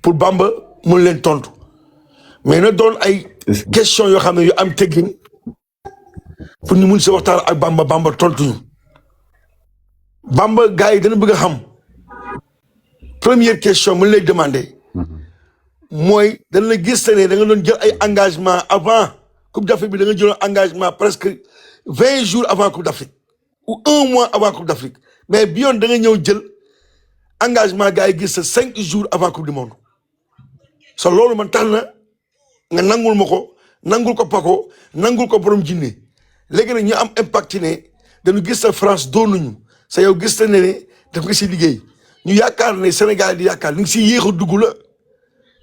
pour Bamba mun leen tontu mais na doon ay question yoo xam ne yu am teggin pour ñu mun si waxtaan ak Bamba tontu ñu Bamba gars yi dana bëgg a xam première question mu lay demander mooy dana la gis ne da nga doon jël ay engagement avant Coupe d'Afrique bi da nga jëloon engagement presque 20 jours avant Coupe d'Afrique ou 1 mois avant Coupe d'Afrique mais bi yoon da nga ñëw jël engagement gars yi gis sa 5 jours avant Coupe du Monde so loolu man tax na nga nangul ma ko nangul ko Paco nangul ko borom jinne léegi nag ñu am impact ne dañu gis sa France doonuñu sa yow gis na ne def nga si liggéey ñu yaakaar ne Sénégal di yaakaar li nga si yéex a dugg la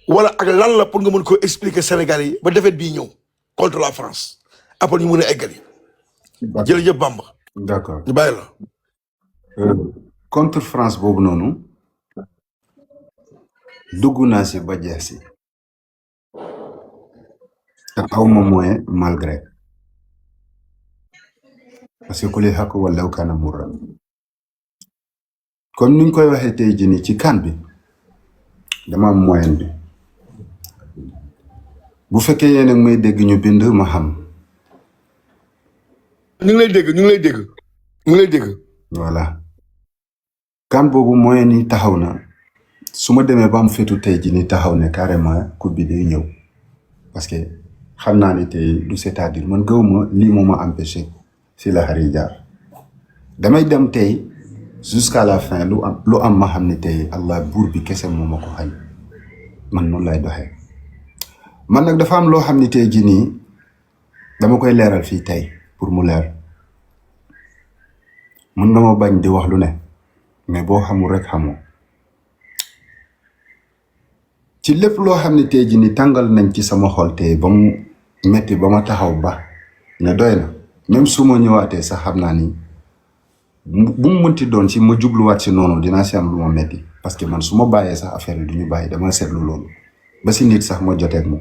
wala ak lan la pour nga mën ko expliquer Sénégalais yi ba defet bii ñëw contre la France après ñu mën a eggali. jërëjëf Bamba. d'accord ñu bàyyi la. contre France boobu noonu dugg naa si ba jeex si te aw ma moyen malgré parce que ku li xaq wala kana murra comme ni ñu koy waxee tey jii nii ci kan bi dama am moyen bi bu fekkee yéen a ngi may dégg ñu bind ma xam. ñu ngi lay dégg ñu ngi lay dégg ñu ngi lay dégg. voilà kan boobu moyen yi taxaw na su ma demee ba am fetu tey jii nii taxaw ne carrément coupe bi day ñëw parce que xam naa ni tey du c'est-à-dire man gëwuma lii moo ma empêché si la xari jaar damay dem tey jusqu'à la fin lu am ma xam ne tey Allah buur bi kese moo ma ko xañ man noonu lay doxee man nag dafa am loo xam ne tey jii nii dama koy leeral fii tey pour mu leer mën nga ma bañ di wax lu ne mais boo xamul rek xamoo ci lépp loo xam ne tey jii nii tàngal nañ ci sama xol tey ba mu metti ba ma taxaw ba ne doy na même su ma ñëwaatee sax xam naa ni bu mu mënti doon ci ma jubluwaat si noonu dinaa si am lu ma metti parce que man su ma bàyyee sax affaire yi du ñu bàyyi dama seetlu loolu ba si nit sax ma joteeg moom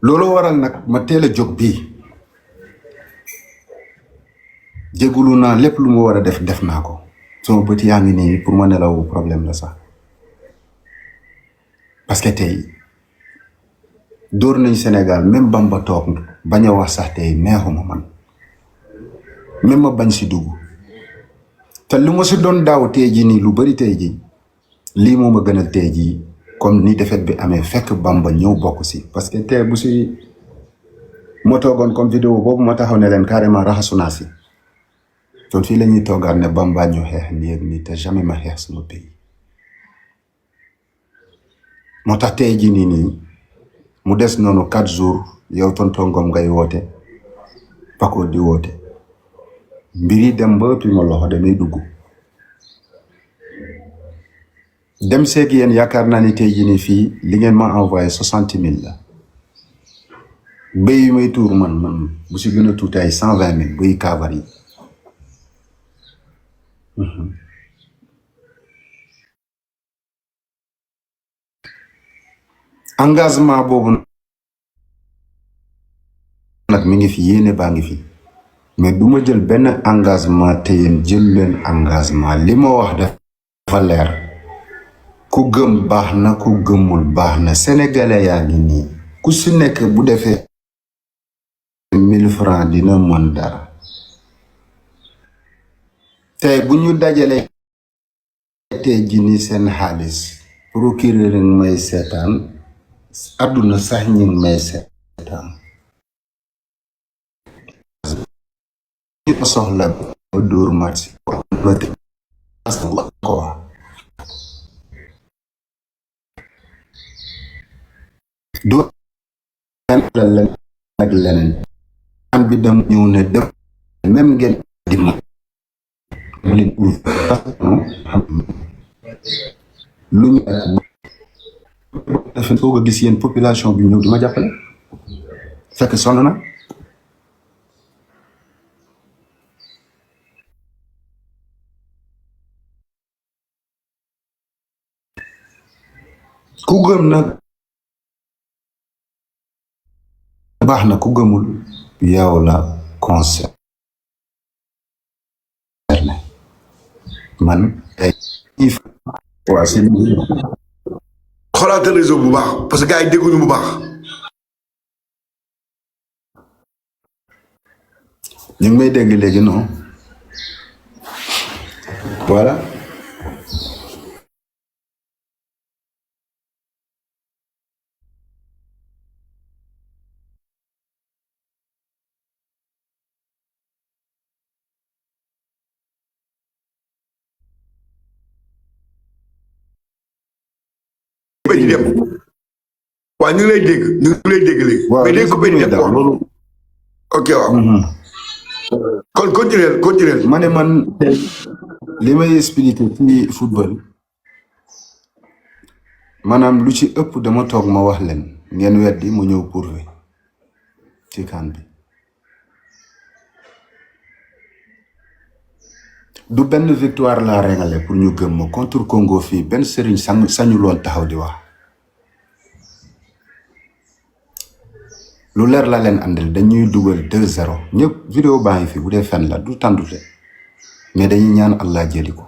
loolu waral nag ma teel a jóg bii jégulu naa lépp lu ma war a def naa ko sama bët yaa ngi nii pour ma nelaw problème la sax parce que tey dóor nañ Sénégal même Bamba toog bañ a wax sax tey neexuma man même ma bañ si dugg te lu ma si doon daaw tey ji nii lu bari tey ji lii moo ma gënal tey ji comme ni defet bi amee fekk Bamba ñëw bokk si parce que tey bu si moo toogoon comme vidéo boobu ma taxaw ne leen carrément raxasu naa si kon fii la ñuy toogaat ne Bamba ñu xeex nii ak nii te jamais ma xeex sama pays moo tax tey ji nii mu des noonu 4 jours yow tonton Ngom ngay woote Paco di woote mbir yi dem ba ëppi ma loxo damay dugg dem seeg yéen yaakaar naa ni tey jii nii fii li ngeen ma envoyé 60 000 la béy yu may tuur man bu si gën a tuuti ay 120 000 béy kaabar yi engagement boobu nag mi ngi fi yéene baa ngi fi mais du ma jël benn engagement te yéen jël leen engagement li ma wax dafa leer ku gëm baax na ku gëmul baax na sénégalais yaa ngi nii ku si nekk bu defee 1000 francs dina mën dara tey bu ñu dajalee tey ji ni seen xaalis procureur may seetaan àdduna sax ñi may seetaan ñu soxla ba dóor match ko doo leen ak leneen am bi dem ñëw ne def même ngeen di ma leen lu ñu dafa foog a gis yéen population bi ñëw di ma jàppale fekk sonn na ku gëm nag baax na ku gëmul yow la concerné man ay waaw si xoolaatal réseau bu baax parce que gars yi dégguñu bu baax. ñu ngi may dégg léegi non voilà ba di dem waaw ñu ngi lay dégg ñu ngi lay dégg léegi. waaw mais day ko bëri dem daal loolu ok waaw. kon continuer. ma ne man li may expliquer ci football maanaam lu ci ëpp dama toog ma wax leen ngeen weddi mu ñëw prouver ci CAN bi du benn victoire laa rengale pour ñu gëm ma contre Congo fii benn sëriñ sañu loon taxaw di wax lu leer la leen andil dañuy dugal 2-0 ñëpp vidéo baa ngi fi bu dee fen la du tàndute mais dañuy ñaan Allah jëli ko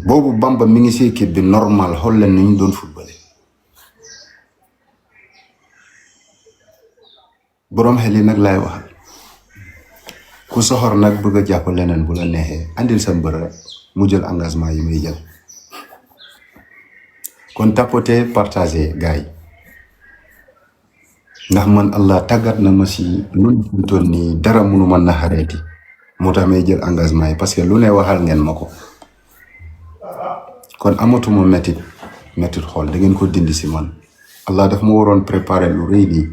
boobu Bamba mi ngi si équipe bi normal xool leen ni ñu doon footballé boroom xel yi nag laay waxal ku soxor nag bëgg a jàpp leneen bu la neexee andil sa mbër rek mu jël engagement yi muy jël kon tapoter partager gars yi ndax man Allah tàggat na ma si lu ñu toll nii dara mënu ma naxareeti moo tax may jël engagement yi parce que lu ne waxal ngeen ma ko kon amatuma métit xool da ngeen ko dindi si man Allah daf ma waroon préparer lu rëy nii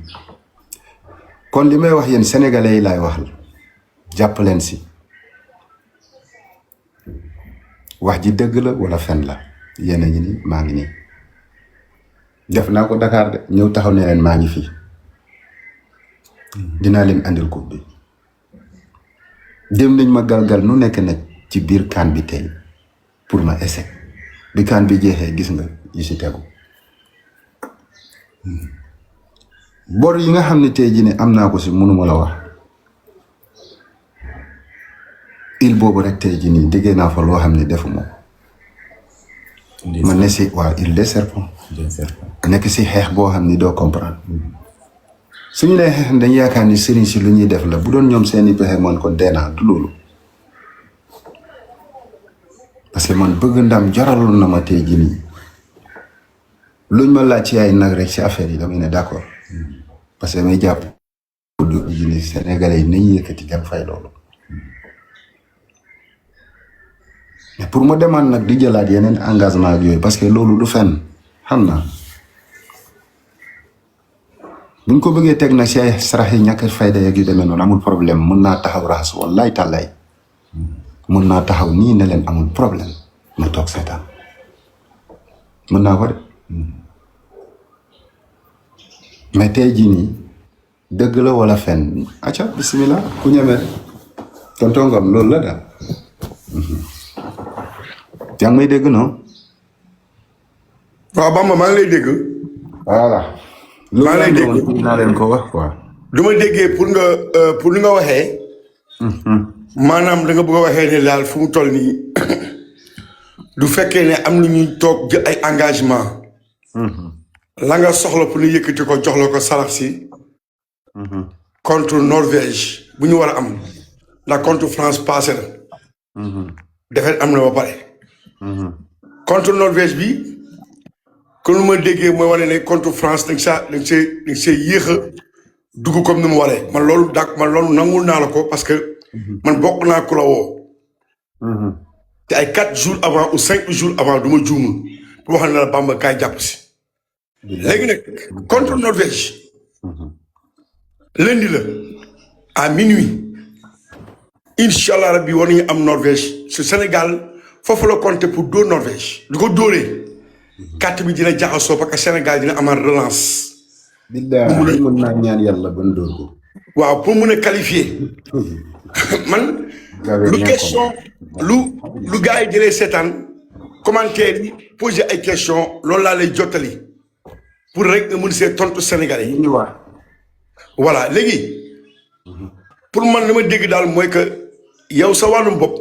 kon li may wax yéen sénégalais yi laay waxal jàpp leen si wax ji dëgg la wala fen la yéen a ngi nii maa ngi nii def naa ko Dakar de ñëw taxaw ne leen maa ngi fii dinaa leen andil coupe bi dem nañ ma galgal nu nekk nag ci biir CAN bi tey pour ma essayer bi CAN bi jeexee gis nga yi si tegu bor yi nga xam ne tey jii ne am naa ko si mënuma la wax il boobu rek tey jii nii déggee naa fa loo xam ne defuma ko ma ne si waaw il des serpents nekk si xeex boo xam ni doo comprendre suñu lay xeex dañ yaakaar ni sëriñ si lu ñuy def la bu doon ñoom seeni pexe man kon dee naa du loolu parce que man bëgg ndam jaraloon na ma tey jii nii luñ ma laaj ci ay nag rek si affaire yi damay ne d'accord parce que may jàpp du ji ni Sénégalais yi nañu yëkkati dem fay loolu mais pour ma demaat nag di jëlaat yeneen engagement ak yooyu parce que loolu du fenn xam naa buñ ko bëggee teg nag si ay sarax yi ñàkk fayda yeeg yu demee noonu amul problème mën naa taxaw raxas wallaay tàllaay mën naa taxaw nii ne leen amul problème ma toog seetaan mën naa ko de mais tey jii nii dëgg la wala fenn acca bismillah ku ñeme tonton Ngom loolu la daal yaa ngi may dégg non waaw Bamba maa ngi lay dégg. voilà maa ngi lay dégg naa leen ko wax quoi du ma déggee pour ni nga waxee. maanaam da nga bëgg a waxee ne daal fu mu toll nii du fekkee ne am na ñuy toog jël ay engagement la nga soxla pour ñu yëkkati ko jox la ko sarax si contre Norvège bu ñu war a am ndax contre France passé na defet am na ba pare contre Norvège bi kon lu ma déggee mooy wane ne contre France dañ see yéex a dugg comme ni mu waree man loolu nangul naa la ko parce que man bokk naa ku la woo te ay 4 jours avant ou 5 jours avant du ma juumul pour wax ne la Bamba kaay jàpp si léegi nag contre Norvège lundi la à minuit incha allah rabbi war nañu am Norvège su Sénégal foofu la compter pour dóor Norvège du ko dóoree carte bi dina jaxasoo parce que Sénégal dina amaat relance. billahi mën naa ñaan yàlla ban dóor ko waaw pour mun a qualifier man lu question lu gars yi jëlee seetaan commentaire yi poser ay question loolu laa lay jottali pour rek nga mun see tontu Sénégalais yi. voilà léegi pour man li ma dégg daal mooy que yow sa wàllum bopp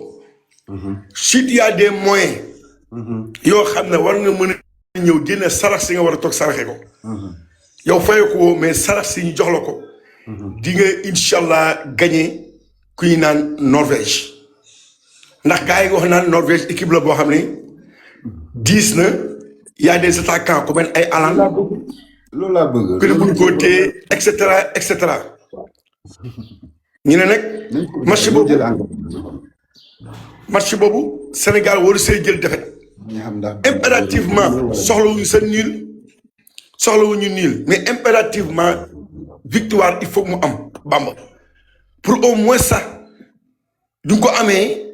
si tu as des moyens yoo xam ne war nga mën a ñëw génne sarax si nga war a toog saraxe ko yow fayoo ko woo mais sarax si ñu jox la ko di nga incha allah gagné ku ñu naan Norvège ndax gars yi nga wax naan Norvège équipe la boo xam ne diis na y a des attaquants comme ay Haaland loolu laa bëgg. que ne buñ ko téye et cetera et cetera ñu ne nag match boobu Sénégal waru see jël defet impérativement soxlawuñu sa niil soxlawuñu niil mais impérativement victoire il faut mu am Bamba pour au moins sax du ko amee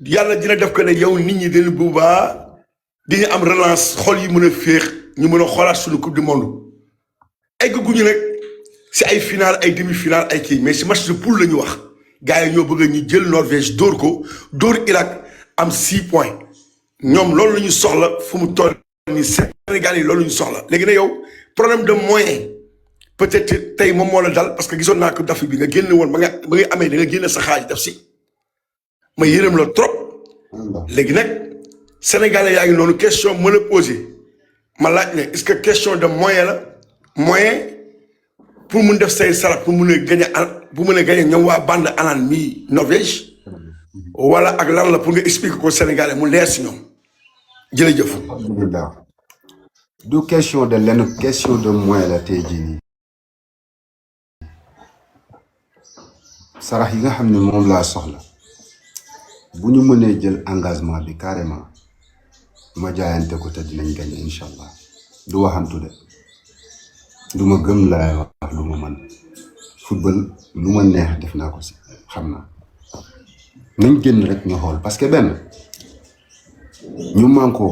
yàlla dina def ko ne yow nit ñi dañu boobaa dañu am relance xol yi mën a féex ñu mën a xoolaat suñu coupe du monde egg guñu nag si ay final ay demi final ay kii mais si match de poule la ñu wax gars yi ñoo bëgg ñu jël Norvège dóor ko dóor Irak am 6 points ñoom loolu la ñu soxla fu mu toll nii Sénégal yi loolu la ñu soxla léegi nag yow problème de moyen peut-être tey moom moo la dal parce que gisoon naa ko daf bi nga génn woon ba nga amee da nga génne sa xaaj def si ma yërëm la trop léegi nag Sénégalais yaa ngi noonu question mën a posé ma laaj ne est-ce que question de moyen la moyen pour mun def say sarax pour mun a gagné ñoom waa bande Haaland mi Norvège wala ak lan la pour nga expliquer ko Sénégalais mu leer si ñoom jërëjëf. du question de lenn question de moyen la tey jii nii sarax yi nga xam ne moom laa soxla bu ñu mënee jël engagement bi carrément ma jaayante ko te dinañ gagné incha allah du waxantu de du ma gëm laay wax lu ma man football lu ma neex def naa ko si xam naa nañ génn rek ñu xool parce que benn ñu manko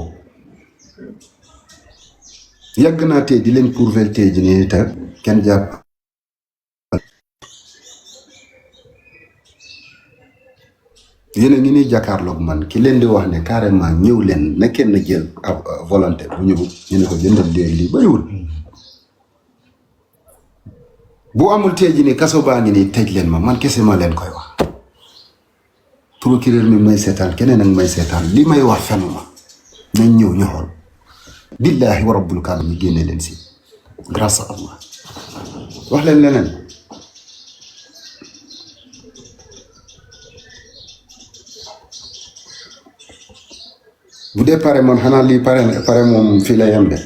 yàgg naa tey di leen prouver tey ji nii te kenn jàpp yéen a ngi nii jàkkaarloog man ki leen di wax ne carrément ñëw leen na kenn jël ab volonté bu ñëw ñu ne ko jëndal léegi lii bëriwul bu amul tey ji nii kaso baa ngi nii tëj leen ma man kese ma leen koy wax procureur mi may seetaan keneen ak may seetaan li may wax fenuma nañ ñëw ñu xool billaahi wa rabbul kaaba ñu génne leen si grâce à Allah wax leen leneen bu dee pare man xanaa lii pare moom fii lay yem de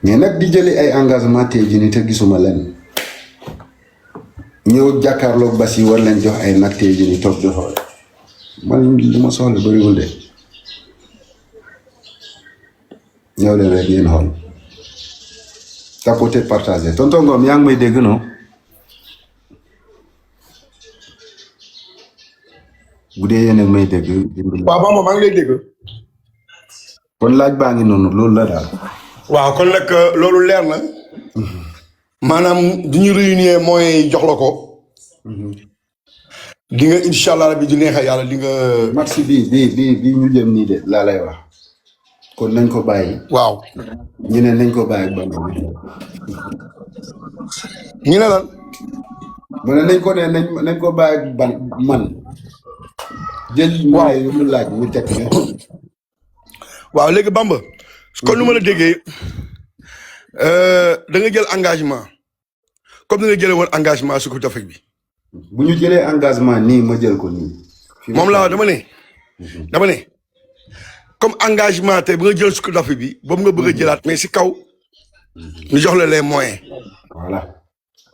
mais nag di jëli ay engagement tey jii nii te gisuma leen ñëw jàkkaarloog bas yi war leen jox ay nag tey jii nii toog di xool man li ma soxla bëriwul de ñëw leen rek ngeen xool tapoter partager tonton Ngom yaa ngi may dégg non bu dee yéen a may dégg. waaw Bamba maa ngi lay dégg. kon laaj baa ngi noonu loolu la daal. waaw kon nag loolu leer na maanaam du ñu réunir mooy jox la ko. di nga incha allah rabi di neexee yàlla di nga. match bi ñu jëm nii de laa lay wax. kon nañ ko bàyyi. waaw. ñu ne nañ ko bàyyi ak Bamba bi. ñu ne lan. ma ne nañ ko bàyyi ak man. jël waaye yu mu laaj mu teg ne. waaw léegi Bamba kon nu ma la déggee da nga jël engagement comme ni nga jëlee woon engagement su Coupe d'Afrique bi. bu ñu jëlee engagement nii ma jël ko nii. moom laa dama ne comme engagement tey bu nga jël su Coupe d'Afrique bi boobu nga bëgg a jëlaat mais si kaw ñu jox la les moyens. voilà.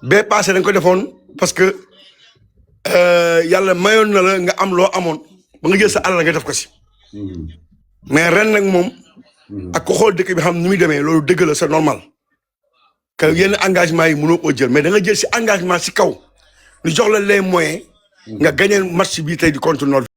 bee passé da nga ko defoon parce que yàlla mayoon na la nga am loo amoon ba nga jël sa alal nga def ko si. mais ren nag moom ak ko xool dëkk bi xam ni muy demee loolu dëgg la c'est normal que yenn engagement yi mënoo koo jël mais da nga jël si engagement si kaw ñu jox la les moyens nga gagné match bii tey di contre Norvège